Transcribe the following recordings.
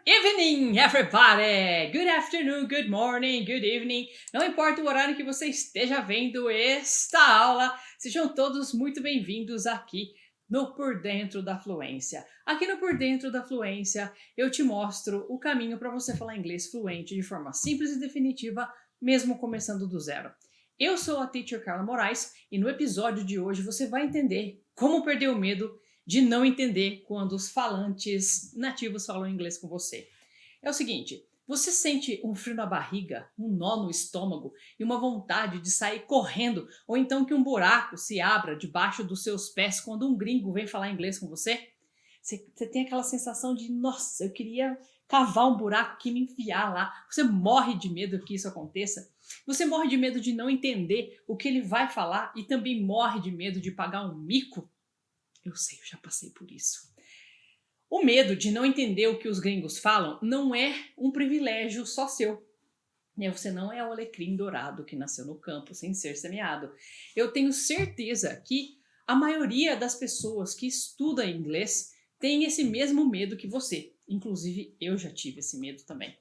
Evening, everybody! Good afternoon, good morning, good evening. Não importa o horário que você esteja vendo esta aula, sejam todos muito bem-vindos aqui no Por Dentro da Fluência. Aqui no Por Dentro da Fluência, eu te mostro o caminho para você falar inglês fluente de forma simples e definitiva, mesmo começando do zero. Eu sou a Teacher Carla Moraes e no episódio de hoje você vai entender como perder o medo de não entender quando os falantes nativos falam inglês com você. É o seguinte, você sente um frio na barriga, um nó no estômago e uma vontade de sair correndo, ou então que um buraco se abra debaixo dos seus pés quando um gringo vem falar inglês com você? Você tem aquela sensação de, nossa, eu queria cavar um buraco aqui e me enfiar lá. Você morre de medo que isso aconteça. Você morre de medo de não entender o que ele vai falar e também morre de medo de pagar um mico. Eu sei, eu já passei por isso. O medo de não entender o que os gringos falam não é um privilégio só seu. Você não é o alecrim dourado que nasceu no campo sem ser semeado. Eu tenho certeza que a maioria das pessoas que estudam inglês tem esse mesmo medo que você. Inclusive, eu já tive esse medo também.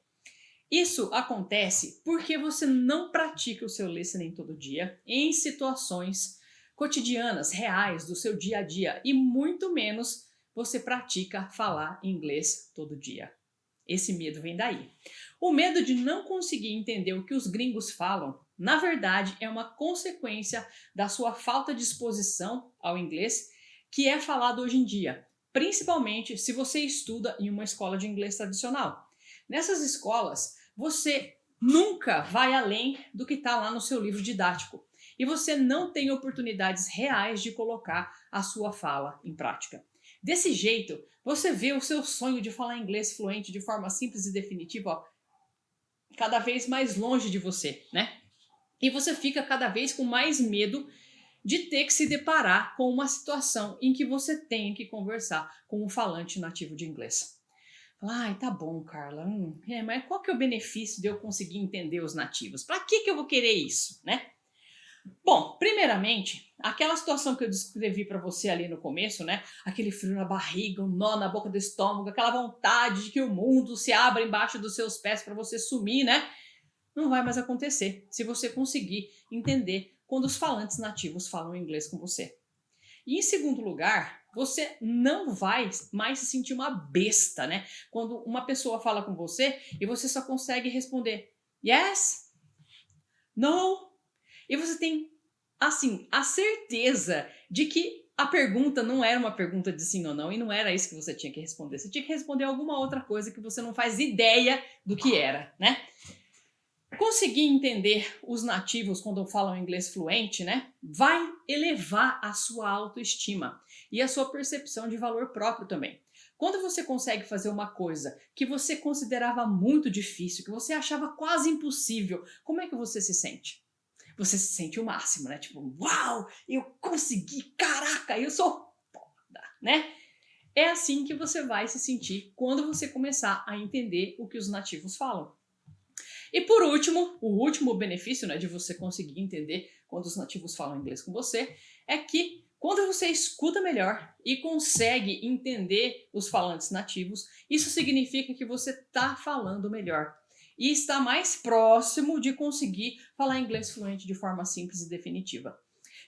Isso acontece porque você não pratica o seu listening todo dia em situações cotidianas, reais, do seu dia a dia, e muito menos você pratica falar inglês todo dia. Esse medo vem daí. O medo de não conseguir entender o que os gringos falam, na verdade, é uma consequência da sua falta de exposição ao inglês, que é falado hoje em dia, principalmente se você estuda em uma escola de inglês tradicional. Nessas escolas, você nunca vai além do que está lá no seu livro didático. E você não tem oportunidades reais de colocar a sua fala em prática. Desse jeito, você vê o seu sonho de falar inglês fluente de forma simples e definitiva cada vez mais longe de você, né? E você fica cada vez com mais medo de ter que se deparar com uma situação em que você tenha que conversar com um falante nativo de inglês. Ai, tá bom, Carla. Mas qual que é o benefício de eu conseguir entender os nativos? Para que eu vou querer isso, né? Bom, primeiramente, aquela situação que eu descrevi para você ali no começo, né? Aquele frio na barriga, um nó na boca do estômago, aquela vontade de que o mundo se abra embaixo dos seus pés para você sumir, né? Não vai mais acontecer se você conseguir entender quando os falantes nativos falam inglês com você. E em segundo lugar, você não vai mais se sentir uma besta, né? Quando uma pessoa fala com você e você só consegue responder yes, no, e você tem, assim, a certeza de que a pergunta não era uma pergunta de sim ou não e não era isso que você tinha que responder. Você tinha que responder alguma outra coisa que você não faz ideia do que era, né? Conseguir entender os nativos quando falam inglês fluente, né, vai elevar a sua autoestima e a sua percepção de valor próprio também. Quando você consegue fazer uma coisa que você considerava muito difícil, que você achava quase impossível, como é que você se sente? Você se sente o máximo, né? Tipo, uau, eu consegui, caraca, eu sou foda, né? É assim que você vai se sentir quando você começar a entender o que os nativos falam. E por último, o último benefício, né, de você conseguir entender quando os nativos falam inglês com você, é que quando você escuta melhor e consegue entender os falantes nativos, isso significa que você está falando melhor e está mais próximo de conseguir falar inglês fluente de forma simples e definitiva.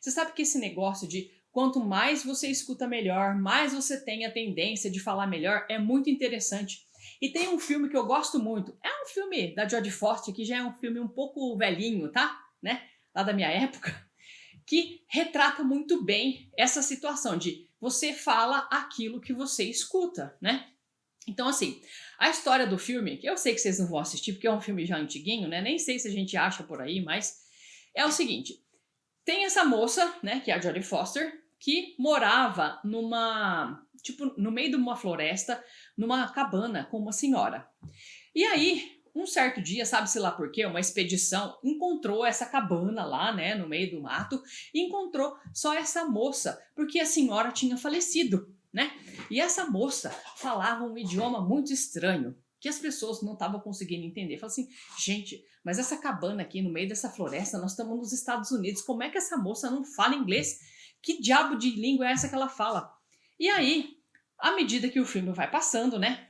Você sabe que esse negócio de quanto mais você escuta melhor, mais você tem a tendência de falar melhor, é muito interessante. E tem um filme que eu gosto muito. É um filme da Jodie Foster, que já é um filme um pouco velhinho, tá? Né? Lá da minha época. Que retrata muito bem essa situação de você fala aquilo que você escuta, né? Então, assim, a história do filme, que eu sei que vocês não vão assistir, porque é um filme já antiguinho, né? Nem sei se a gente acha por aí, mas é o seguinte. Tem essa moça, né, que é a Jodie Foster, que morava no meio de uma floresta, numa cabana com uma senhora. E aí, um certo dia, sabe-se lá por quê, uma expedição encontrou essa cabana lá, né, no meio do mato, e encontrou só essa moça, porque a senhora tinha falecido, né? E essa moça falava um idioma muito estranho, que as pessoas não estavam conseguindo entender. Fala assim, gente, mas essa cabana aqui no meio dessa floresta, nós estamos nos Estados Unidos, como é que essa moça não fala inglês? Que diabo de língua é essa que ela fala? E aí, à medida que o filme vai passando, né,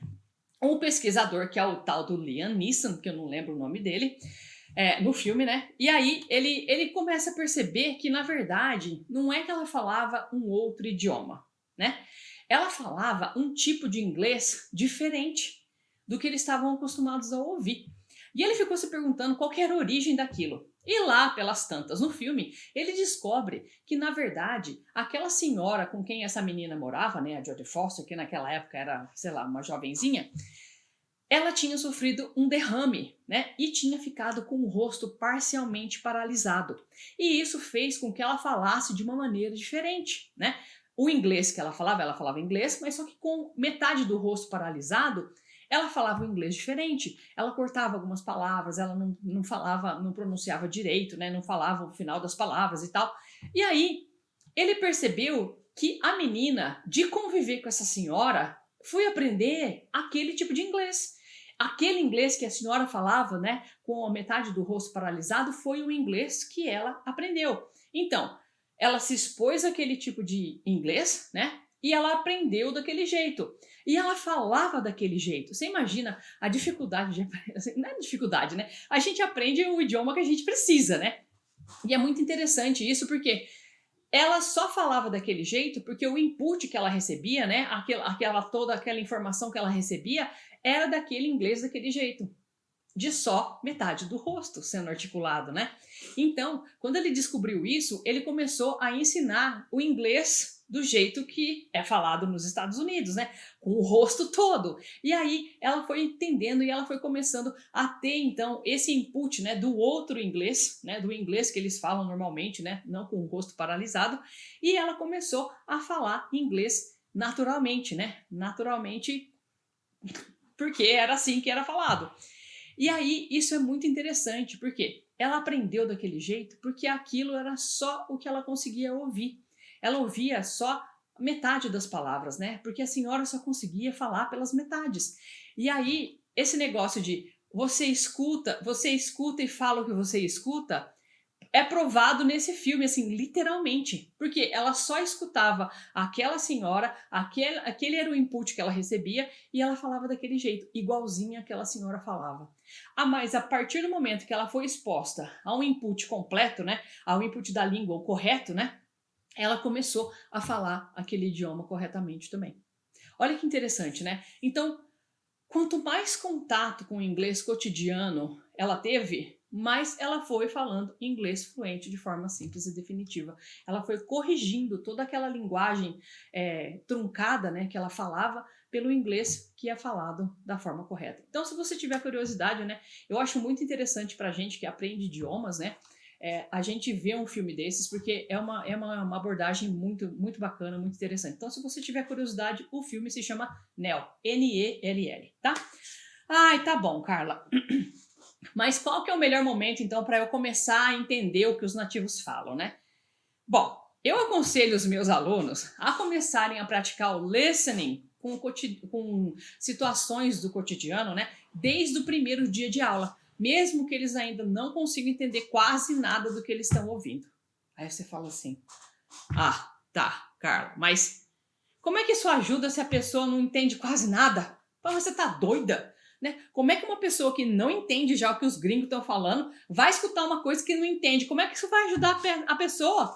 um pesquisador que é o tal do Liam Neeson, que eu não lembro o nome dele, no filme, né? E aí ele começa a perceber que, na verdade, não é que ela falava um outro idioma, né? Ela falava um tipo de inglês diferente do que eles estavam acostumados a ouvir. E ele ficou se perguntando qual que era a origem daquilo. E lá, pelas tantas, no filme, ele descobre que, na verdade, aquela senhora com quem essa menina morava, né, a Jodie Foster, que naquela época era, sei lá, uma jovenzinha, ela tinha sofrido um derrame, né? E tinha ficado com o rosto parcialmente paralisado. E isso fez com que ela falasse de uma maneira diferente, né? O inglês que ela falava inglês, mas só que com metade do rosto paralisado, ela falava um inglês diferente. Ela cortava algumas palavras, ela não falava, não pronunciava direito, né? Não falava o final das palavras e tal. E aí, ele percebeu que a menina, de conviver com essa senhora, foi aprender aquele tipo de inglês. Aquele inglês que a senhora falava, né, com a metade do rosto paralisado, foi o inglês que ela aprendeu. Então, ela se expôs àquele tipo de inglês, né, e ela aprendeu daquele jeito. E ela falava daquele jeito. Você imagina a dificuldade de aprender. Não é dificuldade, né? A gente aprende o idioma que a gente precisa, né? E é muito interessante isso, porque ela só falava daquele jeito porque o input que ela recebia, né, toda aquela informação que ela recebia, era daquele inglês daquele jeito, de só metade do rosto sendo articulado, né? Então, quando ele descobriu isso, ele começou a ensinar o inglês do jeito que é falado nos Estados Unidos, né? Com o rosto todo. E aí ela foi entendendo e ela foi começando a ter, então, esse input, né, do outro inglês, né, do inglês que eles falam normalmente, né, não com o rosto paralisado, e ela começou a falar inglês naturalmente, né? Naturalmente, porque era assim que era falado. E aí, isso é muito interessante, porque ela aprendeu daquele jeito porque aquilo era só o que ela conseguia ouvir. Ela ouvia só metade das palavras, né? Porque a senhora só conseguia falar pelas metades. E aí, esse negócio de você escuta e fala o que você escuta, é provado nesse filme, assim, literalmente. Porque ela só escutava aquela senhora, aquele era o input que ela recebia e ela falava daquele jeito, igualzinho aquela senhora falava. Ah, mas a partir do momento que ela foi exposta a um input completo, né, ao input da língua, o correto, né, ela começou a falar aquele idioma corretamente também. Olha que interessante, né? Então, quanto mais contato com o inglês cotidiano ela teve, mais ela foi falando inglês fluente de forma simples e definitiva. Ela foi corrigindo toda aquela linguagem truncada, né, que ela falava pelo inglês que é falado da forma correta. Então, se você tiver curiosidade, né, eu acho muito interessante para a gente que aprende idiomas, né, a gente vê um filme desses, porque é uma abordagem muito, muito bacana, muito interessante. Então, se você tiver curiosidade, o filme se chama Nell, Nell, tá? Ai, tá bom, Carla. Mas qual que é o melhor momento, então, para eu começar a entender o que os nativos falam, né? Bom, eu aconselho os meus alunos a começarem a praticar o listening com situações do cotidiano, né? Desde o primeiro dia de aula, mesmo que eles ainda não consigam entender quase nada do que eles estão ouvindo. Aí você fala assim: ah, tá, Carla, mas como é que isso ajuda se a pessoa não entende quase nada? Mas você tá doida? Né? Como é que uma pessoa que não entende já o que os gringos estão falando vai escutar uma coisa que não entende? Como é que isso vai ajudar a pessoa?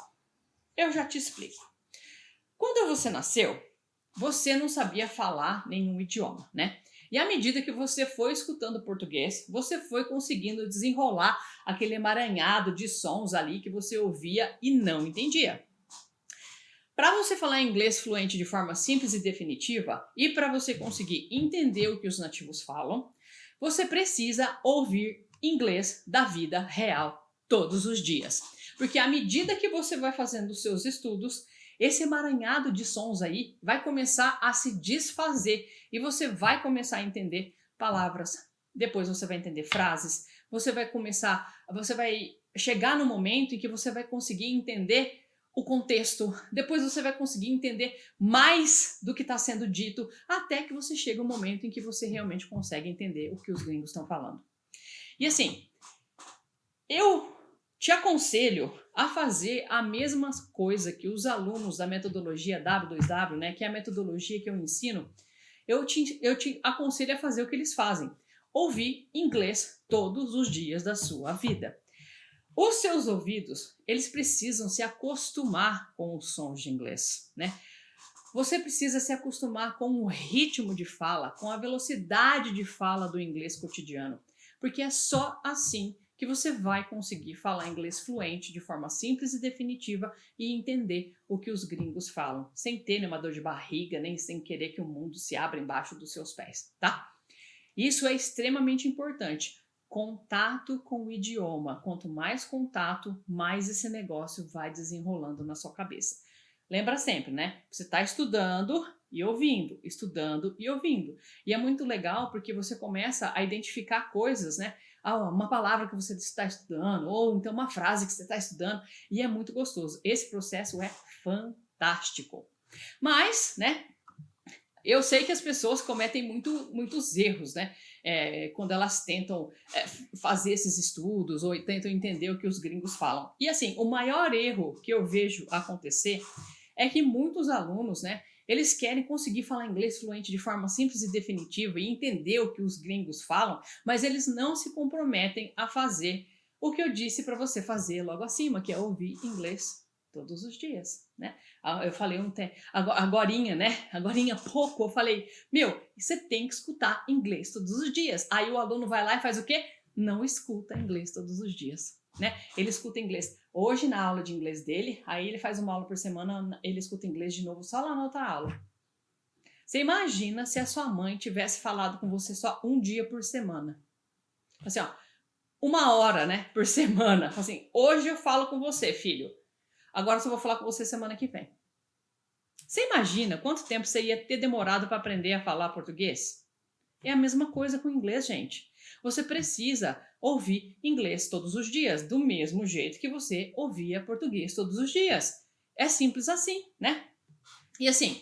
Eu já te explico. Quando você nasceu, você não sabia falar nenhum idioma, né? E à medida que você foi escutando português, você foi conseguindo desenrolar aquele emaranhado de sons ali que você ouvia e não entendia. Para você falar inglês fluente de forma simples e definitiva, e para você conseguir entender o que os nativos falam, você precisa ouvir inglês da vida real todos os dias. Porque à medida que você vai fazendo os seus estudos, esse emaranhado de sons aí vai começar a se desfazer e você vai começar a entender palavras. Depois você vai entender frases, você vai chegar no momento em que você vai conseguir entender o contexto, depois você vai conseguir entender mais do que está sendo dito, até que você chega um momento em que você realmente consegue entender o que os gringos estão falando. E assim, eu te aconselho a fazer a mesma coisa que os alunos da metodologia W2W, né, que é a metodologia que eu ensino, eu te aconselho a fazer o que eles fazem. Ouvir inglês todos os dias da sua vida. Os seus ouvidos, eles precisam se acostumar com os sons de inglês, né? Você precisa se acostumar com o ritmo de fala, com a velocidade de fala do inglês cotidiano, porque é só assim que você vai conseguir falar inglês fluente de forma simples e definitiva e entender o que os gringos falam, sem ter nenhuma dor de barriga, nem sem querer que o mundo se abra embaixo dos seus pés, tá? Isso é extremamente importante. Contato com o idioma. Quanto mais contato, mais esse negócio vai desenrolando na sua cabeça. Lembra sempre, né? Você está estudando e ouvindo, estudando e ouvindo. E é muito legal porque você começa a identificar coisas, né? Uma palavra que você está estudando, ou então uma frase que você está estudando, e é muito gostoso. Esse processo é fantástico. Mas, né? Eu sei que as pessoas cometem muitos erros, né? Quando elas tentam fazer esses estudos ou tentam entender o que os gringos falam. E assim, o maior erro que eu vejo acontecer é que muitos alunos, né? Eles querem conseguir falar inglês fluente de forma simples e definitiva e entender o que os gringos falam, mas eles não se comprometem a fazer o que eu disse para você fazer logo acima, que é ouvir inglês todos os dias, né? Eu falei agorinha, né? Agorinha pouco, eu falei, você tem que escutar inglês todos os dias. Aí o aluno vai lá e faz o quê? Não escuta inglês todos os dias, né? Ele escuta inglês hoje na aula de inglês dele, aí ele faz uma aula por semana, ele escuta inglês de novo só lá na outra aula. Você imagina se a sua mãe tivesse falado com você só um dia por semana. Assim, ó, 1 hora, né, por semana. Assim, hoje eu falo com você, filho. Agora só vou falar com você semana que vem. Você imagina quanto tempo você ia ter demorado para aprender a falar português? É a mesma coisa com o inglês, gente. Você precisa ouvir inglês todos os dias, do mesmo jeito que você ouvia português todos os dias. É simples assim, né? E assim,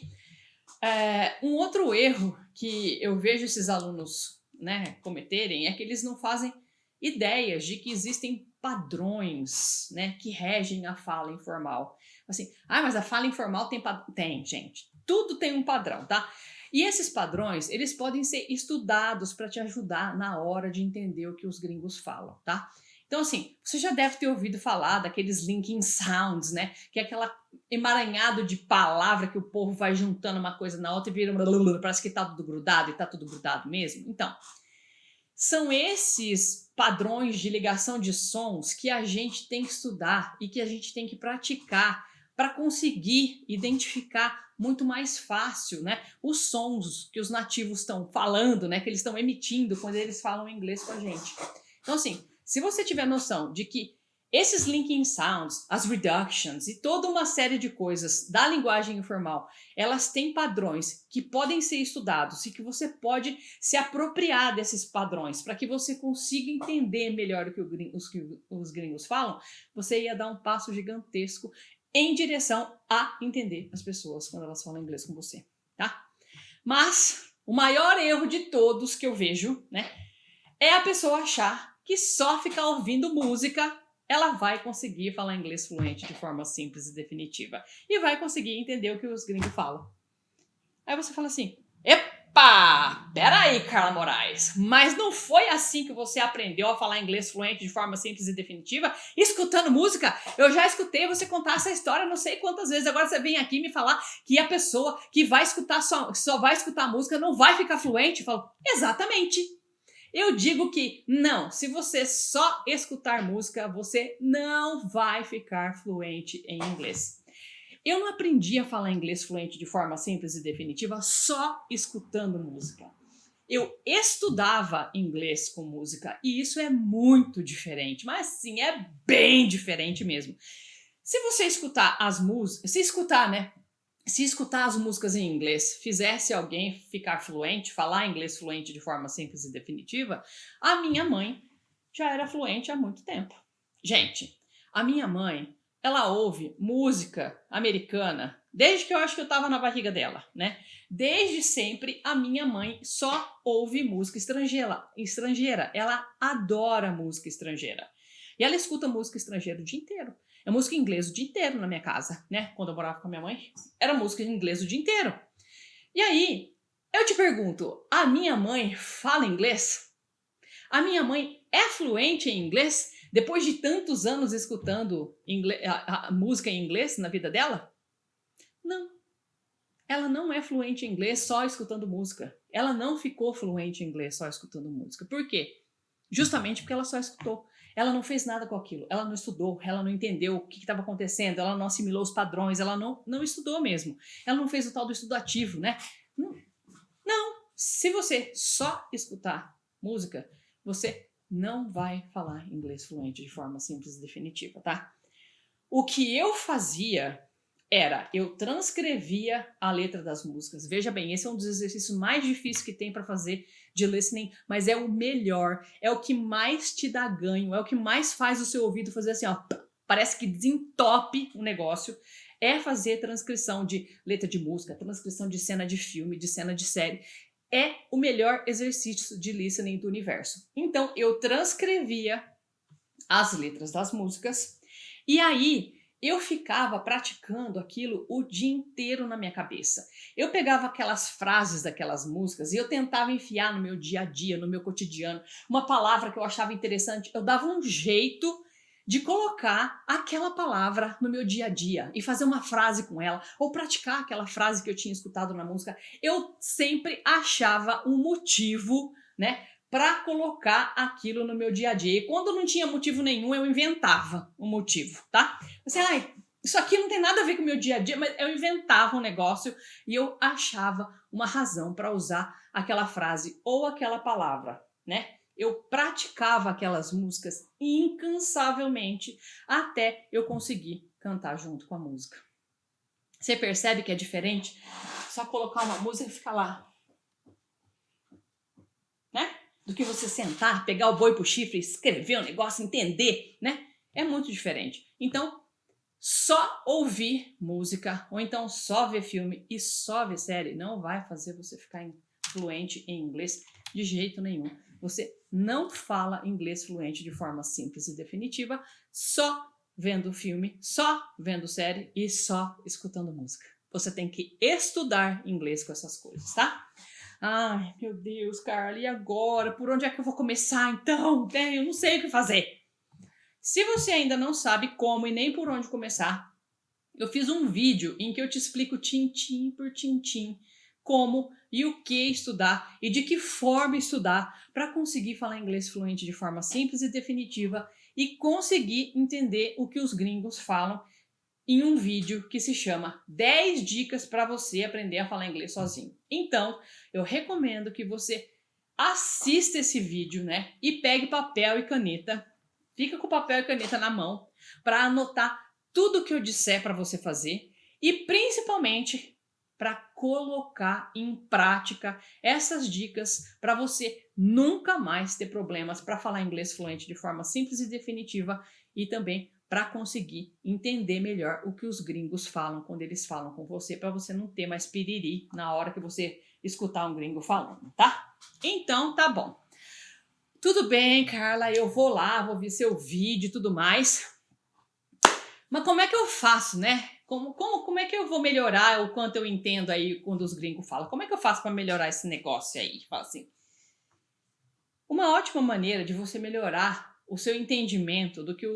um outro erro que eu vejo esses alunos, né, cometerem é que eles não fazem ideias de que existem padrões, né, que regem a fala informal. Assim, mas a fala informal tem padrão? Tem, gente. Tudo tem um padrão, tá? E esses padrões, eles podem ser estudados para te ajudar na hora de entender o que os gringos falam, tá? Então, assim, você já deve ter ouvido falar daqueles linking sounds, né? Que é aquela emaranhado de palavra que o povo vai juntando uma coisa na outra e vira parece que tá tudo grudado e tá tudo grudado mesmo. Então, são esses padrões de ligação de sons que a gente tem que estudar e que a gente tem que praticar para conseguir identificar muito mais fácil, né, os sons que os nativos estão falando, né, que eles estão emitindo quando eles falam inglês com a gente. Então, assim, se você tiver noção de que esses linking sounds, as reductions e toda uma série de coisas da linguagem informal, elas têm padrões que podem ser estudados e que você pode se apropriar desses padrões para que você consiga entender melhor o que os gringos falam, você ia dar um passo gigantesco em direção a entender as pessoas quando elas falam inglês com você, tá? Mas o maior erro de todos que eu vejo, né, é a pessoa achar que só ficar ouvindo música ela vai conseguir falar inglês fluente de forma simples e definitiva. E vai conseguir entender o que os gringos falam. Aí você fala assim, epa, peraí, Carla Moraes, mas não foi assim que você aprendeu a falar inglês fluente de forma simples e definitiva? Escutando música? Eu já escutei você contar essa história não sei quantas vezes, agora você vem aqui me falar que a pessoa que vai escutar só vai escutar música não vai ficar fluente? Eu falo, exatamente. Eu digo que não, se você só escutar música, você não vai ficar fluente em inglês. Eu não aprendi a falar inglês fluente de forma simples e definitiva só escutando música. Eu estudava inglês com música e isso é muito diferente, mas sim, é bem diferente mesmo. Se você escutar as músicas, se escutar as músicas em inglês fizesse alguém ficar fluente, falar inglês fluente de forma simples e definitiva, a minha mãe já era fluente há muito tempo. Gente, a minha mãe, ela ouve música americana desde que eu acho que eu estava na barriga dela, né? Desde sempre a minha mãe só ouve música estrangeira. Ela adora música estrangeira. E ela escuta música estrangeira o dia inteiro. É música em inglês o dia inteiro na minha casa, né? Quando eu morava com a minha mãe, era música em inglês o dia inteiro. E aí, Eu te pergunto, a minha mãe fala inglês? A minha mãe é fluente em inglês? Depois de tantos anos escutando a música em inglês na vida dela? Não, ela não é fluente em inglês só escutando música. Ela não ficou fluente em inglês só escutando música. Por quê? Justamente porque ela só escutou. Ela não fez nada com aquilo. Ela não estudou, ela não entendeu o que estava acontecendo, ela não assimilou os padrões, ela não estudou mesmo. Ela não fez o tal do estudo ativo, né? Não, não. Se você só escutar música, você não vai falar inglês fluente de forma simples e definitiva, tá? O que eu fazia era, eu transcrevia a letra das músicas. Veja bem, esse é um dos exercícios mais difíceis que tem para fazer de listening, mas é o melhor, é o que mais te dá ganho, é o que mais faz o seu ouvido fazer assim, ó, parece que desentope o negócio. É fazer transcrição de letra de música, transcrição de cena de filme, de cena de série. É o melhor exercício de listening do universo. Então, eu transcrevia as letras das músicas e aí eu ficava praticando aquilo o dia inteiro na minha cabeça. Eu pegava aquelas frases daquelas músicas e eu tentava enfiar no meu dia a dia, no meu cotidiano, uma palavra que eu achava interessante, eu dava um jeito de colocar aquela palavra no meu dia a dia e fazer uma frase com ela, ou praticar aquela frase que eu tinha escutado na música. Eu sempre achava um motivo, né, para colocar aquilo no meu dia a dia. E quando não tinha motivo nenhum, eu inventava um motivo, tá? Você, ai, isso aqui não tem nada a ver com o meu dia a dia, mas eu inventava um negócio e eu achava uma razão para usar aquela frase ou aquela palavra, né? Eu praticava aquelas músicas incansavelmente até eu conseguir cantar junto com a música. Você percebe que é diferente? Só colocar uma música e ficar lá, né? Do que você sentar, pegar o boi pro chifre, escrever o negócio, entender, né? É muito diferente. Então, só ouvir música, ou então só ver filme e só ver série, não vai fazer você ficar fluente em inglês de jeito nenhum. Você não fala inglês fluente de forma simples e definitiva, só vendo filme, só vendo série e só escutando música. Você tem que estudar inglês com essas coisas, tá? Ai, meu Deus, Carla, e agora? Por onde é que eu vou começar então? Eu não sei o que fazer. Se você ainda não sabe como e nem por onde começar, eu fiz um vídeo em que eu te explico tintim por tintim como e o que estudar e de que forma estudar para conseguir falar inglês fluente de forma simples e definitiva e conseguir entender o que os gringos falam em um vídeo que se chama 10 dicas para você aprender a falar inglês sozinho. Então, eu recomendo que você assista esse vídeo, né? E pegue papel e caneta. Fica com papel e caneta na mão para anotar tudo que eu disser para você fazer e principalmente para colocar em prática essas dicas para você nunca mais ter problemas para falar inglês fluente de forma simples e definitiva e também para conseguir entender melhor o que os gringos falam quando eles falam com você, para você não ter mais piriri na hora que você escutar um gringo falando, tá? Então, tá bom. Tudo bem, Carla, eu vou lá, vou ver seu vídeo e tudo mais. Mas como é que eu faço, né? Como é que eu vou melhorar o quanto eu entendo aí quando os gringos falam? Como é que eu faço para melhorar esse negócio aí? Fala assim. Uma ótima maneira de você melhorar o seu entendimento do que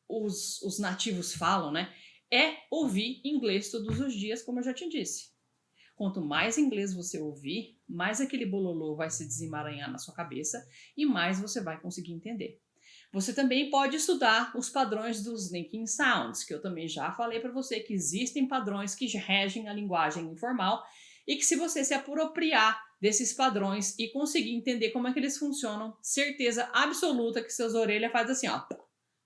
os nativos falam, né? É ouvir inglês todos os dias, como eu já te disse. Quanto mais inglês você ouvir, mais aquele bololô vai se desemaranhar na sua cabeça e mais você vai conseguir entender. Você também pode estudar os padrões dos linking sounds, que eu também já falei para você que existem padrões que regem a linguagem informal e que se você se apropriar desses padrões e conseguir entender como é que eles funcionam, certeza absoluta que seus orelhas fazem assim, ó,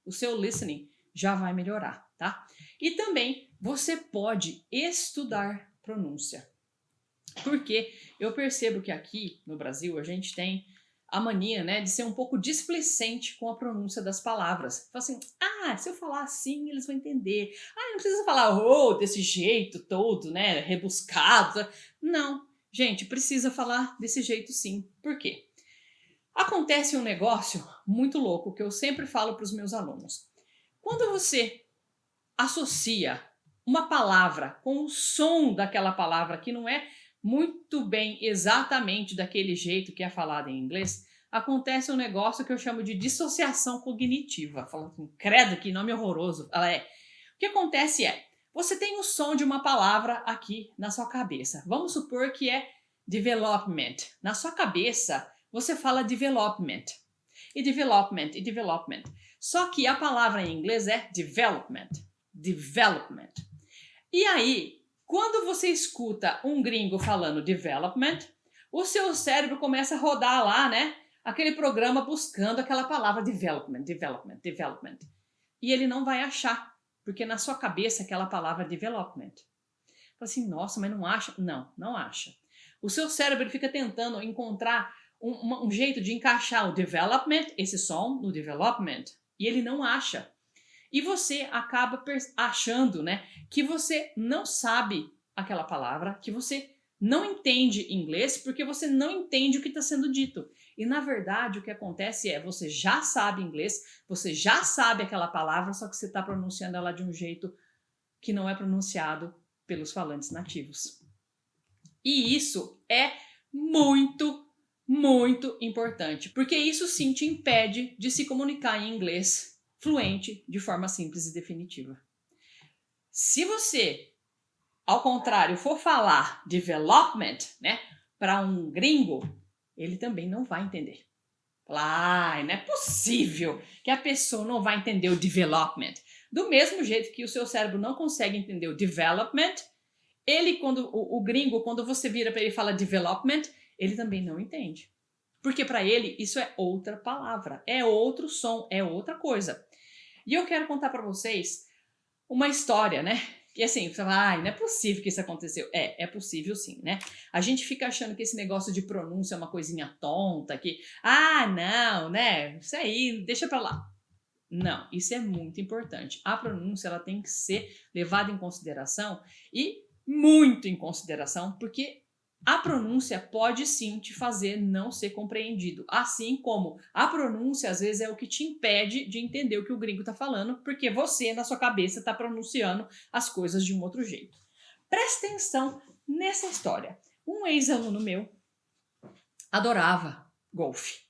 o seu listening já vai melhorar, tá? E também você pode estudar pronúncia. Porque eu percebo que aqui no Brasil a gente tem a mania, né, de ser um pouco displicente com a pronúncia das palavras. Fala assim, se eu falar assim, eles vão entender. Não precisa falar, desse jeito todo, né, rebuscado. Não, gente, precisa falar desse jeito sim. Por quê? Acontece um negócio muito louco que eu sempre falo para os meus alunos. Quando você associa uma palavra com o som daquela palavra que não é muito bem, exatamente daquele jeito que é falado em inglês, acontece um negócio que eu chamo de dissociação cognitiva. Falando assim, credo, que nome horroroso. Ela é. O que acontece é, você tem o som de uma palavra aqui na sua cabeça. Vamos supor que é development. Na sua cabeça, você fala development. E development, e development. Só que a palavra em inglês é development. Development. E aí, quando você escuta um gringo falando development, o seu cérebro começa a rodar lá, né? Aquele programa buscando aquela palavra development, development, development. E ele não vai achar, porque na sua cabeça aquela palavra é development. Fala assim, nossa, mas não acha? Não, não acha. O seu cérebro fica tentando encontrar um jeito de encaixar o development, esse som, no development, e ele não acha. E você acaba achando, né, que você não sabe aquela palavra, que você não entende inglês, porque você não entende o que está sendo dito. E na verdade o que acontece é, você já sabe inglês, você já sabe aquela palavra, só que você está pronunciando ela de um jeito que não é pronunciado pelos falantes nativos. E isso é muito, muito importante, porque isso sim te impede de se comunicar em inglês fluente de forma simples e definitiva. Se você, ao contrário, for falar development, né, para um gringo, ele também não vai entender. Falar, não é possível que a pessoa não vai entender o development. Do mesmo jeito que o seu cérebro não consegue entender o development, ele, quando o gringo, quando você vira para ele e fala development, ele também não entende. Porque para ele isso é outra palavra, é outro som, é outra coisa. E eu quero contar para vocês uma história, né? E assim, você fala, não é possível que isso aconteceu. É possível sim, né? A gente fica achando que esse negócio de pronúncia é uma coisinha tonta, que, não, né? Isso aí, deixa pra lá. Não, isso é muito importante. A pronúncia, ela tem que ser levada em consideração e muito em consideração, porque a pronúncia pode sim te fazer não ser compreendido, assim como a pronúncia às vezes é o que te impede de entender o que o gringo está falando, porque você na sua cabeça está pronunciando as coisas de um outro jeito. Presta atenção nessa história. Um ex-aluno meu adorava golfe,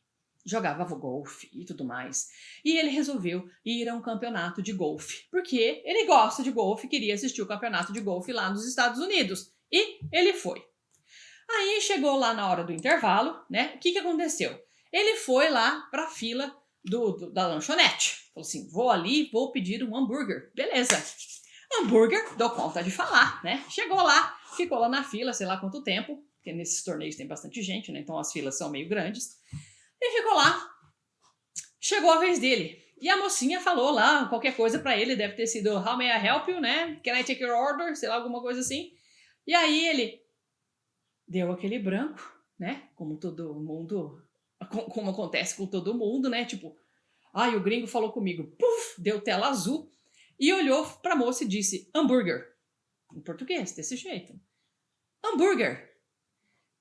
jogava golfe e tudo mais, e ele resolveu ir a um campeonato de golfe, porque ele gosta de golfe e queria assistir o campeonato de golfe lá nos Estados Unidos, e ele foi. Aí chegou lá na hora do intervalo, né? O que aconteceu? Ele foi lá para a fila da lanchonete. Falou assim, vou ali, vou pedir um hambúrguer. Beleza. Hambúrguer, dou conta de falar, né? Chegou lá, ficou lá na fila, sei lá quanto tempo, porque nesses torneios tem bastante gente, né? Então as filas são meio grandes. E ficou lá. Chegou a vez dele. E a mocinha falou lá qualquer coisa para ele, deve ter sido How may I help you, né? Can I take your order? Sei lá, alguma coisa assim. E aí ele deu aquele branco, né? Como todo mundo, como acontece com todo mundo, né? Tipo, o gringo falou comigo, puf, deu tela azul e olhou pra moça e disse, hambúrguer. Em português, desse jeito. Hambúrguer.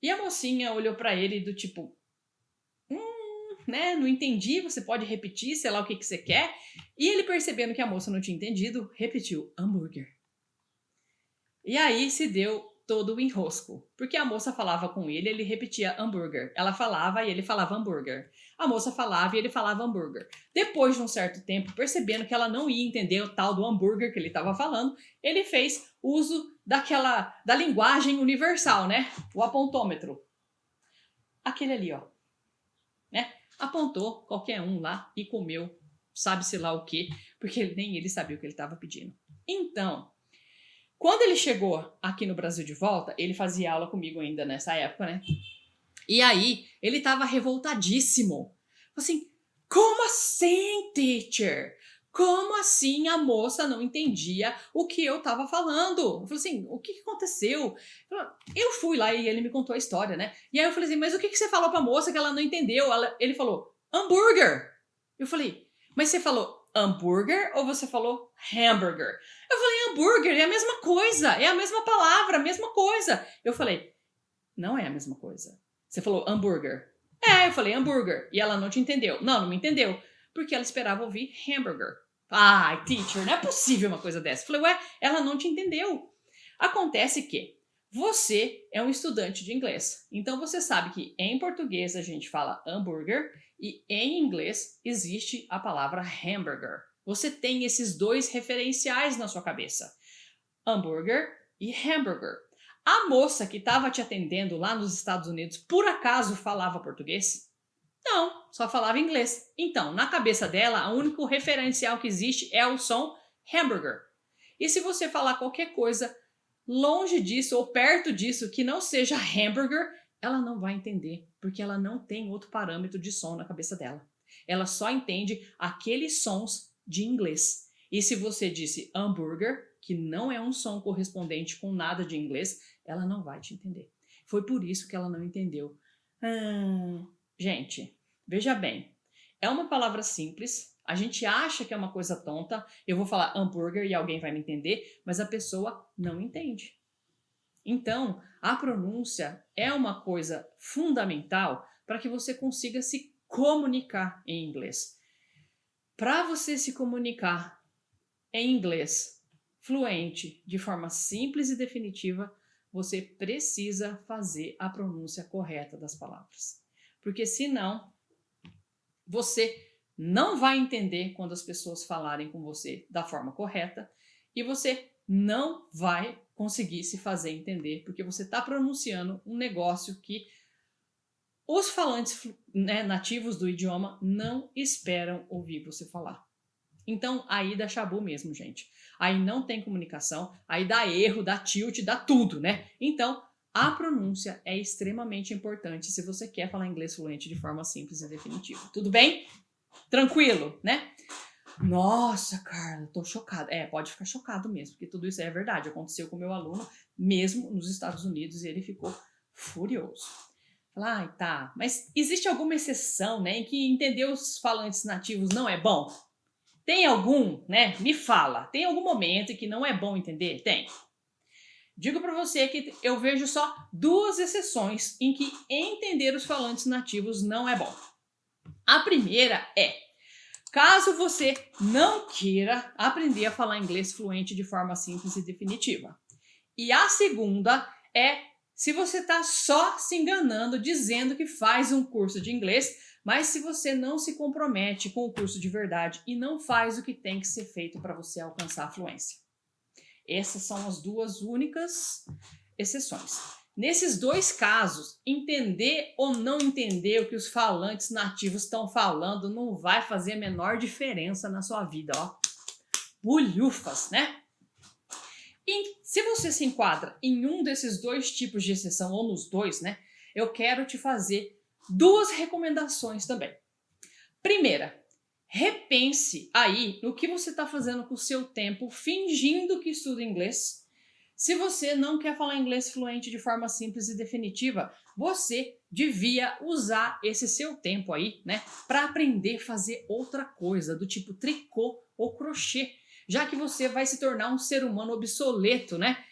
E a mocinha olhou pra ele do tipo, né? Não entendi, você pode repetir, sei lá o que você quer. E ele, percebendo que a moça não tinha entendido, repetiu, hambúrguer. E aí se deu todo o enrosco, porque a moça falava com ele, ele repetia hambúrguer. Ela falava e ele falava hambúrguer. A moça falava e ele falava hambúrguer. Depois de um certo tempo, percebendo que ela não ia entender o tal do hambúrguer que ele estava falando, ele fez uso da linguagem universal, né? O apontômetro. Aquele ali, ó. Né? Apontou qualquer um lá e comeu, sabe-se lá o quê, porque nem ele sabia o que ele estava pedindo. Então, quando ele chegou aqui no Brasil de volta, ele fazia aula comigo ainda nessa época, né? E aí, ele tava revoltadíssimo. Assim, como assim, teacher? Como assim a moça não entendia o que eu tava falando? Eu falei assim, o que aconteceu? Eu fui lá e ele me contou a história, né? E aí eu falei assim, mas o que você falou pra moça que ela não entendeu? Ele falou, hambúrguer. Eu falei, mas você falou hambúrguer ou você falou hamburger? Eu falei, hambúrguer é a mesma coisa, é a mesma palavra, a mesma coisa. Eu falei, não é a mesma coisa. Você falou hambúrguer. Eu falei hambúrguer. E ela não te entendeu. Não me entendeu. Porque ela esperava ouvir hamburger. Ai, teacher, não é possível uma coisa dessa. Eu falei, ela não te entendeu. Acontece que, Você é um estudante de inglês, então você sabe que em português a gente fala hambúrguer e em inglês existe a palavra hamburger. Você tem esses dois referenciais na sua cabeça, hambúrguer e hamburger. A moça que estava te atendendo lá nos Estados Unidos, por acaso falava português? Não, só falava inglês. Então, na cabeça dela, o único referencial que existe é o som hamburger. E se você falar qualquer coisa longe disso ou perto disso que não seja hambúrguer, ela não vai entender, porque ela não tem outro parâmetro de som na cabeça dela. Ela só entende aqueles sons de inglês. E se você disse hambúrguer, que não é um som correspondente com nada de inglês, ela não vai te entender. Foi por isso que ela não entendeu. Gente, veja bem, é uma palavra simples, a gente acha que é uma coisa tonta, eu vou falar hambúrguer e alguém vai me entender, mas a pessoa não entende. Então, a pronúncia é uma coisa fundamental para que você consiga se comunicar em inglês. Para você se comunicar em inglês fluente, de forma simples e definitiva, você precisa fazer a pronúncia correta das palavras. Porque senão, você não vai entender quando as pessoas falarem com você da forma correta e você não vai conseguir se fazer entender, porque você está pronunciando um negócio que os falantes, né, nativos do idioma não esperam ouvir você falar. Então, aí dá chabu mesmo, gente. Aí não tem comunicação, aí dá erro, dá tilt, dá tudo, né? Então, a pronúncia é extremamente importante se você quer falar inglês fluente de forma simples e definitiva. Tudo bem? Tranquilo, né? Nossa, Carla, tô chocada. Pode ficar chocado mesmo, porque tudo isso é verdade. Aconteceu com o meu aluno, mesmo nos Estados Unidos, e ele ficou furioso. Ai, tá. Mas existe alguma exceção, né, em que entender os falantes nativos não é bom? Tem algum, né? Me fala. Tem algum momento em que não é bom entender? Tem. Digo para você que eu vejo só duas exceções em que entender os falantes nativos não é bom. A primeira é, caso você não queira aprender a falar inglês fluente de forma simples e definitiva. E a segunda é se você está só se enganando dizendo que faz um curso de inglês, mas se você não se compromete com o curso de verdade e não faz o que tem que ser feito para você alcançar a fluência. Essas são as duas únicas exceções. Nesses dois casos, entender ou não entender o que os falantes nativos estão falando não vai fazer a menor diferença na sua vida, ó. Bulhufas, né? E se você se enquadra em um desses dois tipos de exceção, ou nos dois, né? Eu quero te fazer duas recomendações também. Primeira, repense aí no que você está fazendo com o seu tempo fingindo que estuda inglês. Se você não quer falar inglês fluente de forma simples e definitiva, você devia usar esse seu tempo aí, né, para aprender a fazer outra coisa, do tipo tricô ou crochê, já que você vai se tornar um ser humano obsoleto, né?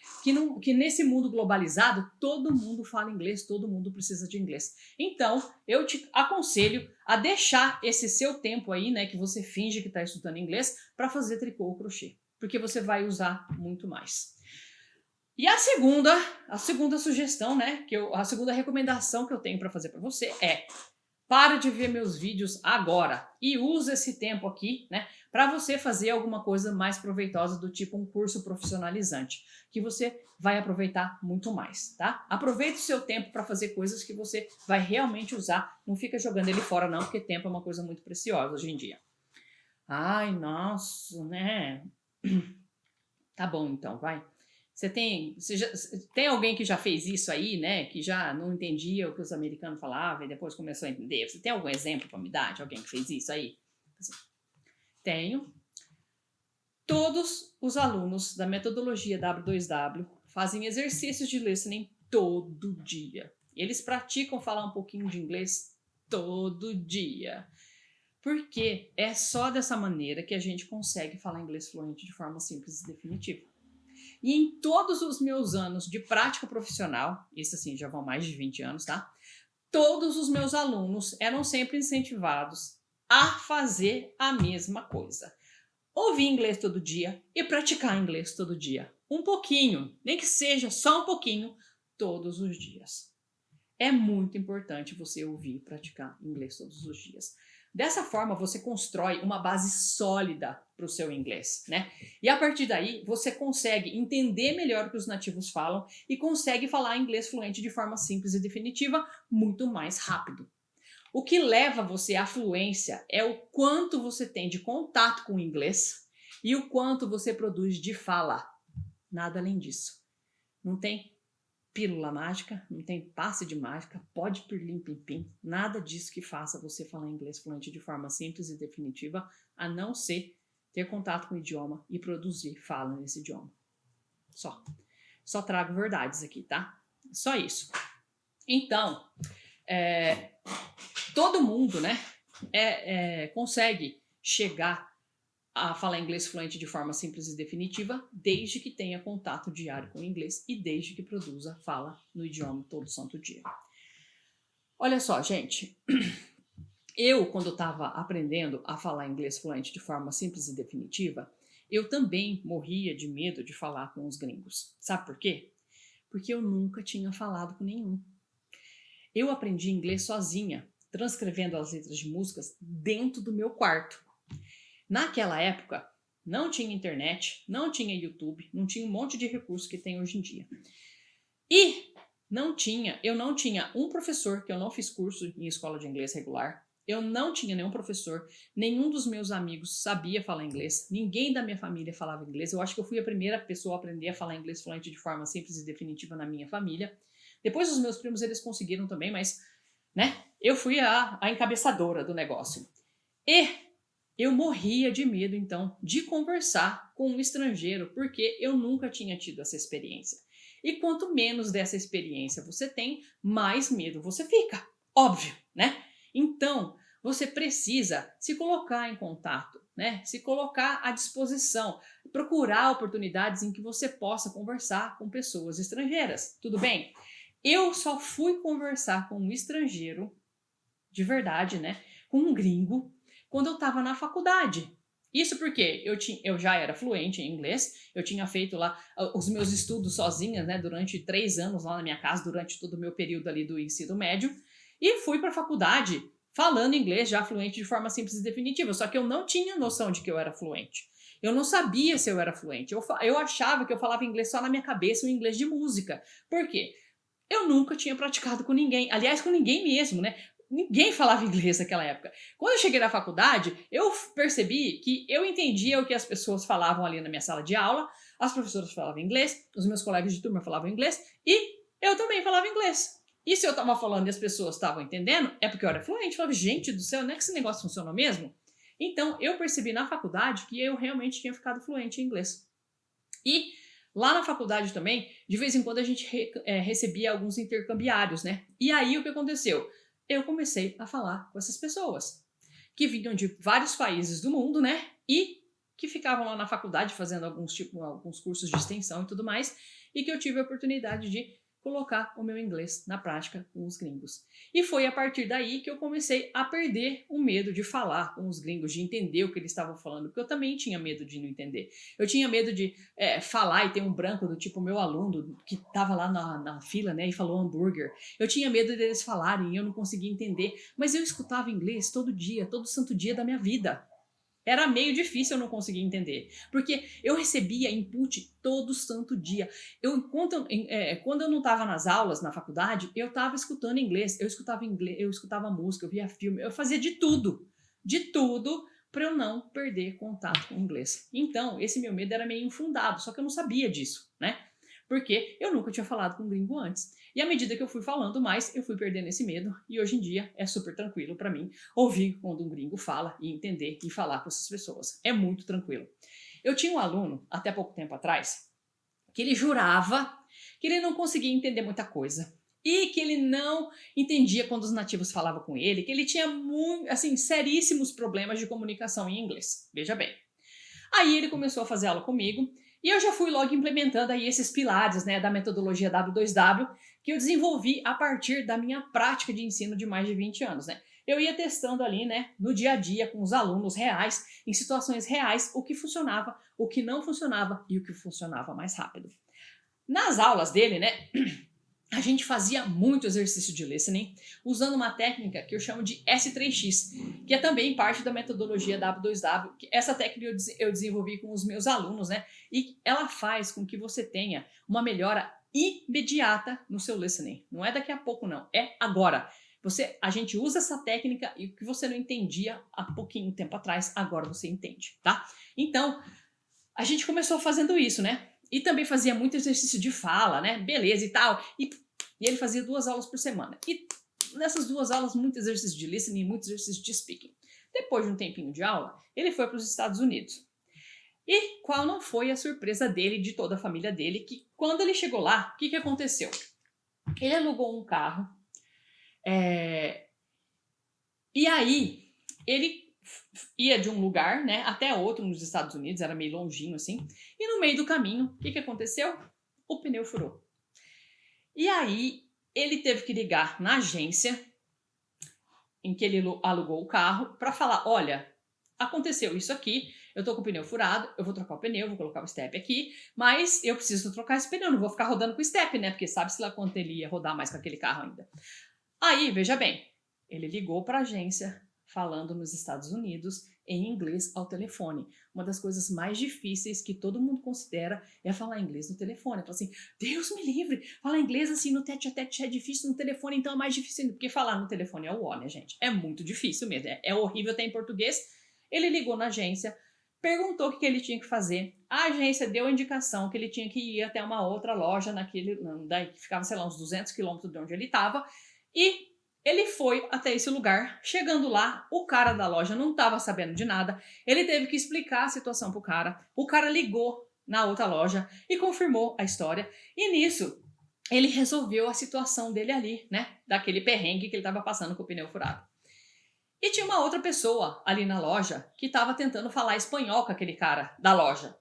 Que nesse mundo globalizado, todo mundo fala inglês, todo mundo precisa de inglês. Então, eu te aconselho a deixar esse seu tempo aí, né, que você finge que está estudando inglês, para fazer tricô ou crochê, porque você vai usar muito mais. E a segunda sugestão, né, a segunda recomendação que eu tenho para fazer para você é: para de ver meus vídeos agora e use esse tempo aqui, né, para você fazer alguma coisa mais proveitosa, do tipo um curso profissionalizante, que você vai aproveitar muito mais, tá? Aproveite o seu tempo para fazer coisas que você vai realmente usar, não fica jogando ele fora não, porque tempo é uma coisa muito preciosa hoje em dia. Ai, nossa, né? Tá bom então, vai. Tem alguém que já fez isso aí, né? Que já não entendia o que os americanos falavam e depois começou a entender? Você tem algum exemplo para me dar de alguém que fez isso aí? Tenho. Todos os alunos da metodologia W2W fazem exercícios de listening todo dia. Eles praticam falar um pouquinho de inglês todo dia. Porque é só dessa maneira que a gente consegue falar inglês fluente de forma simples e definitiva. E em todos os meus anos de prática profissional, isso assim, já vão mais de 20 anos, tá? Todos os meus alunos eram sempre incentivados a fazer a mesma coisa. Ouvir inglês todo dia e praticar inglês todo dia. Um pouquinho, nem que seja só um pouquinho, todos os dias. É muito importante você ouvir e praticar inglês todos os dias. Dessa forma, você constrói uma base sólida para o seu inglês, né? E a partir daí, você consegue entender melhor o que os nativos falam e consegue falar inglês fluente de forma simples e definitiva muito mais rápido. O que leva você à fluência é o quanto você tem de contato com o inglês e o quanto você produz de fala. Nada além disso. Não tem pílula mágica, não tem passe de mágica, pode pirlim pim pim, nada disso que faça você falar inglês fluente de forma simples e definitiva, a não ser ter contato com o idioma e produzir fala nesse idioma. Só trago verdades aqui, tá? Só isso. Então, todo mundo, né, consegue chegar a falar inglês fluente de forma simples e definitiva, desde que tenha contato diário com o inglês e desde que produza fala no idioma todo santo dia. Olha só, gente, quando eu estava aprendendo a falar inglês fluente de forma simples e definitiva, eu também morria de medo de falar com os gringos. Sabe por quê? Porque eu nunca tinha falado com nenhum. Eu aprendi inglês sozinha, transcrevendo as letras de músicas dentro do meu quarto. Naquela época, não tinha internet, não tinha YouTube, não tinha um monte de recursos que tem hoje em dia. E eu não tinha um professor, que eu não fiz curso em escola de inglês regular, eu não tinha nenhum professor, nenhum dos meus amigos sabia falar inglês, ninguém da minha família falava inglês. Eu acho que eu fui a primeira pessoa a aprender a falar inglês fluente de forma simples e definitiva na minha família. Depois os meus primos, eles conseguiram também, mas, né, eu fui a encabeçadora do negócio. E eu morria de medo, então, de conversar com um estrangeiro, porque eu nunca tinha tido essa experiência. E quanto menos dessa experiência você tem, mais medo você fica. Óbvio, né? Então, você precisa se colocar em contato, né? Se colocar à disposição, procurar oportunidades em que você possa conversar com pessoas estrangeiras. Tudo bem? Eu só fui conversar com um estrangeiro, de verdade, né? Com um gringo, quando eu estava na faculdade. Isso porque eu já era fluente em inglês, eu tinha feito lá os meus estudos sozinha, né, durante 3 anos lá na minha casa, durante todo o meu período ali do ensino médio, e fui para a faculdade falando inglês já fluente de forma simples e definitiva, só que eu não tinha noção de que eu era fluente. Eu não sabia se eu era fluente, eu achava que eu falava inglês só na minha cabeça, o inglês de música. Por quê? Eu nunca tinha praticado com ninguém, aliás, com ninguém mesmo, né? Ninguém falava inglês naquela época. Quando eu cheguei na faculdade, eu percebi que eu entendia o que as pessoas falavam ali na minha sala de aula, as professoras falavam inglês, os meus colegas de turma falavam inglês e eu também falava inglês. E se eu estava falando e as pessoas estavam entendendo, é porque eu era fluente. Eu falava, gente do céu, não é que esse negócio funcionou mesmo? Então, eu percebi na faculdade que eu realmente tinha ficado fluente em inglês. E lá na faculdade também, de vez em quando a gente recebia alguns intercambiários, né? E aí o que aconteceu? Eu comecei a falar com essas pessoas que vinham de vários países do mundo, né? E que ficavam lá na faculdade fazendo alguns cursos de extensão e tudo mais, e que eu tive a oportunidade de colocar o meu inglês na prática com os gringos. E foi a partir daí que eu comecei a perder o medo de falar com os gringos, de entender o que eles estavam falando, porque eu também tinha medo de não entender. Eu tinha medo de falar e ter um branco do tipo meu aluno que estava lá na fila, né, e falou hambúrguer. Eu tinha medo deles falarem e eu não conseguia entender, mas eu escutava inglês todo dia, todo santo dia da minha vida. Era meio difícil eu não conseguir entender, porque eu recebia input todo santo dia. Quando eu não estava nas aulas, na faculdade, eu estava escutando inglês, eu escutava música, eu via filme, eu fazia de tudo para eu não perder contato com o inglês. Então, esse meu medo era meio infundado, só que eu não sabia disso, né? Porque eu nunca tinha falado com um gringo antes. E à medida que eu fui falando mais, eu fui perdendo esse medo. E hoje em dia é super tranquilo para mim ouvir quando um gringo fala e entender e falar com essas pessoas. É muito tranquilo. Eu tinha um aluno, até pouco tempo atrás, que ele jurava que ele não conseguia entender muita coisa. E que ele não entendia quando os nativos falavam com ele, que ele tinha seríssimos problemas de comunicação em inglês. Veja bem. Aí ele começou a fazer aula comigo e eu já fui logo implementando aí esses pilares, né, da metodologia W2W que eu desenvolvi a partir da minha prática de ensino de mais de 20 anos, né? Eu ia testando ali, né, no dia a dia com os alunos reais, em situações reais, o que funcionava, o que não funcionava e o que funcionava mais rápido. Nas aulas dele, né, a gente fazia muito exercício de listening usando uma técnica que eu chamo de S3X, que é também parte da metodologia W2W. Essa técnica eu desenvolvi com os meus alunos, né? E ela faz com que você tenha uma melhora imediata no seu listening. Não é daqui a pouco, não. É agora. A gente usa essa técnica e o que você não entendia há pouquinho tempo atrás, agora você entende, tá? Então, a gente começou fazendo isso, né? E também fazia muito exercício de fala, né? Beleza e tal. E ele fazia 2 aulas por semana. E nessas 2 aulas, muito exercício de listening, muito exercício de speaking. Depois de um tempinho de aula, ele foi para os Estados Unidos. E qual não foi a surpresa dele e de toda a família dele, que quando ele chegou lá, o que aconteceu? Ele alugou um carro, e aí ele ia de um lugar, né, até outro nos Estados Unidos, era meio longinho assim, e no meio do caminho, o que aconteceu? O pneu furou. E aí ele teve que ligar na agência em que ele alugou o carro para falar, olha, aconteceu isso aqui, eu tô com o pneu furado, eu vou trocar o pneu, vou colocar o step aqui, mas eu preciso trocar esse pneu, não vou ficar rodando com o step, né, porque sabe-se lá quanto ele ia rodar mais com aquele carro ainda. Aí, veja bem, ele ligou para a agência falando nos Estados Unidos em inglês ao telefone. Uma das coisas mais difíceis que todo mundo considera é falar inglês no telefone. Fala assim, Deus me livre, falar inglês assim no tete-a-tete é difícil, no telefone então é mais difícil ainda, porque falar no telefone é o ó, né, gente? É muito difícil mesmo, é horrível até em português. Ele ligou na agência, perguntou o que ele tinha que fazer. A agência deu a indicação que ele tinha que ir até uma outra loja daí que ficava, sei lá, uns 200 quilômetros de onde ele estava, e ele foi até esse lugar. Chegando lá, o cara da loja não estava sabendo de nada. Ele teve que explicar a situação pro cara. O cara ligou na outra loja e confirmou a história. E nisso, ele resolveu a situação dele ali, né? Daquele perrengue que ele estava passando com o pneu furado. E tinha uma outra pessoa ali na loja que estava tentando falar espanhol com aquele cara da loja.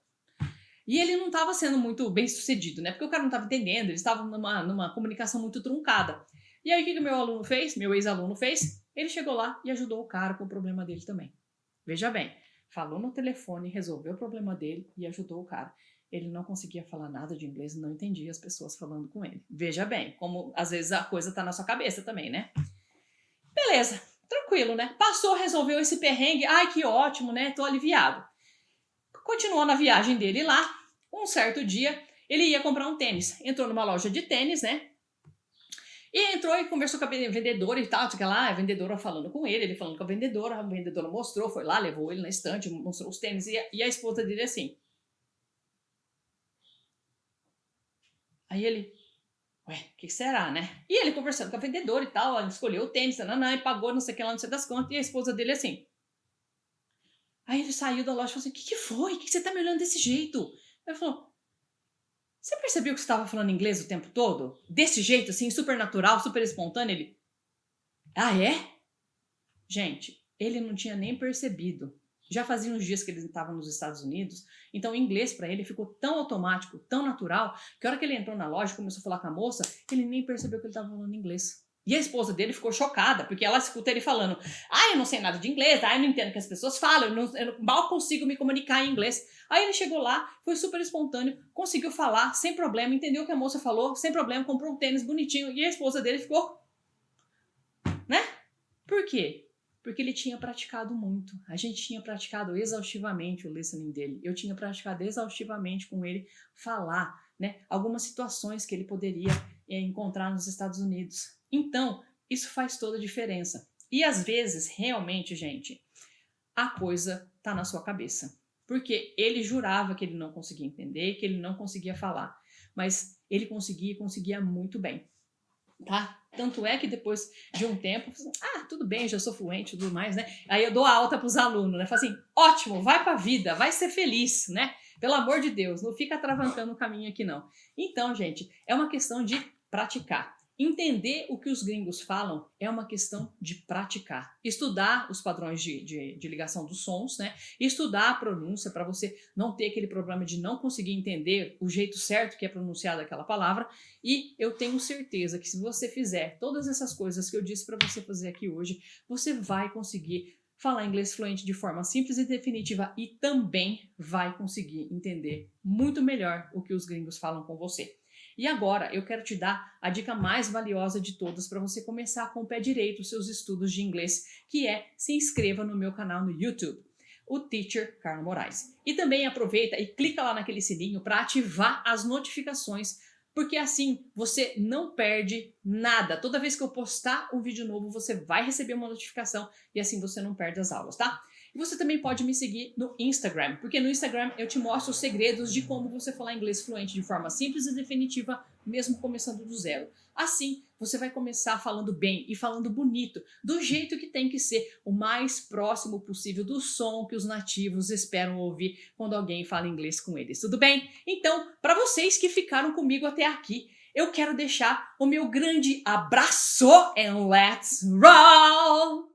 E ele não estava sendo muito bem sucedido, né? Porque o cara não estava entendendo, eles estavam numa comunicação muito truncada. E aí o que meu aluno fez? Meu ex-aluno fez? Ele chegou lá e ajudou o cara com o problema dele também. Veja bem, falou no telefone, resolveu o problema dele e ajudou o cara. Ele não conseguia falar nada de inglês, não entendia as pessoas falando com ele. Veja bem, como às vezes a coisa tá na sua cabeça também, né? Beleza, tranquilo, né? Passou, resolveu esse perrengue. Ai, que ótimo, né? Tô aliviado. Continuou na viagem dele lá. Um certo dia, ele ia comprar um tênis. Entrou numa loja de tênis, né? E entrou e conversou com a vendedora e tal, a vendedora falando com ele falando com a vendedora mostrou, foi lá, levou ele na estante, mostrou os tênis, e a esposa dele assim. Aí ele, ué, o que será, né? E ele conversando com a vendedora e tal, ela escolheu o tênis, e pagou não sei o que lá, não sei das contas, e a esposa dele assim. Aí ele saiu da loja e falou assim, o que foi? O que você tá me olhando desse jeito? Ele falou, você percebeu que você estava falando inglês o tempo todo? Desse jeito, assim, super natural, super espontâneo? Ele, ah, é? Gente, ele não tinha nem percebido. Já fazia uns dias que ele estava nos Estados Unidos, então o inglês para ele ficou tão automático, tão natural, que a hora que ele entrou na loja e começou a falar com a moça, ele nem percebeu que ele estava falando inglês. E a esposa dele ficou chocada, porque ela escuta ele falando, eu não sei nada de inglês, eu não entendo o que as pessoas falam, eu mal consigo me comunicar em inglês. Aí ele chegou lá, foi super espontâneo, conseguiu falar sem problema, entendeu o que a moça falou, sem problema, comprou um tênis bonitinho, e a esposa dele ficou, né? Por quê? Porque ele tinha praticado muito. A gente tinha praticado exaustivamente o listening dele. Eu tinha praticado exaustivamente com ele falar, né? Algumas situações que ele poderia encontrar nos Estados Unidos. Então, isso faz toda a diferença. E às vezes, realmente, gente, a coisa tá na sua cabeça. Porque ele jurava que ele não conseguia entender, que ele não conseguia falar. Mas ele conseguia muito bem. Tá? Tanto é que depois de um tempo, tudo bem, já sou fluente e tudo mais, né? Aí eu dou alta para os alunos, né? Falo assim, ótimo, vai para a vida, vai ser feliz, né? Pelo amor de Deus, não fica travancando o caminho aqui não. Então, gente, é uma questão de praticar. Entender o que os gringos falam é uma questão de praticar. Estudar os padrões de ligação dos sons, né? Estudar a pronúncia para você não ter aquele problema de não conseguir entender o jeito certo que é pronunciada aquela palavra. E eu tenho certeza que se você fizer todas essas coisas que eu disse para você fazer aqui hoje, você vai conseguir falar inglês fluente de forma simples e definitiva e também vai conseguir entender muito melhor o que os gringos falam com você. E agora eu quero te dar a dica mais valiosa de todas para você começar com o pé direito os seus estudos de inglês, que é se inscreva no meu canal no YouTube, o Teacher Carla Moraes. E também aproveita e clica lá naquele sininho para ativar as notificações, porque assim você não perde nada. Toda vez que eu postar um vídeo novo, você vai receber uma notificação e assim você não perde as aulas, tá? E você também pode me seguir no Instagram, porque no Instagram eu te mostro os segredos de como você falar inglês fluente de forma simples e definitiva, mesmo começando do zero. Assim, você vai começar falando bem e falando bonito, do jeito que tem que ser, o mais próximo possível do som que os nativos esperam ouvir quando alguém fala inglês com eles. Tudo bem? Então, para vocês que ficaram comigo até aqui, eu quero deixar o meu grande abraço and let's roll!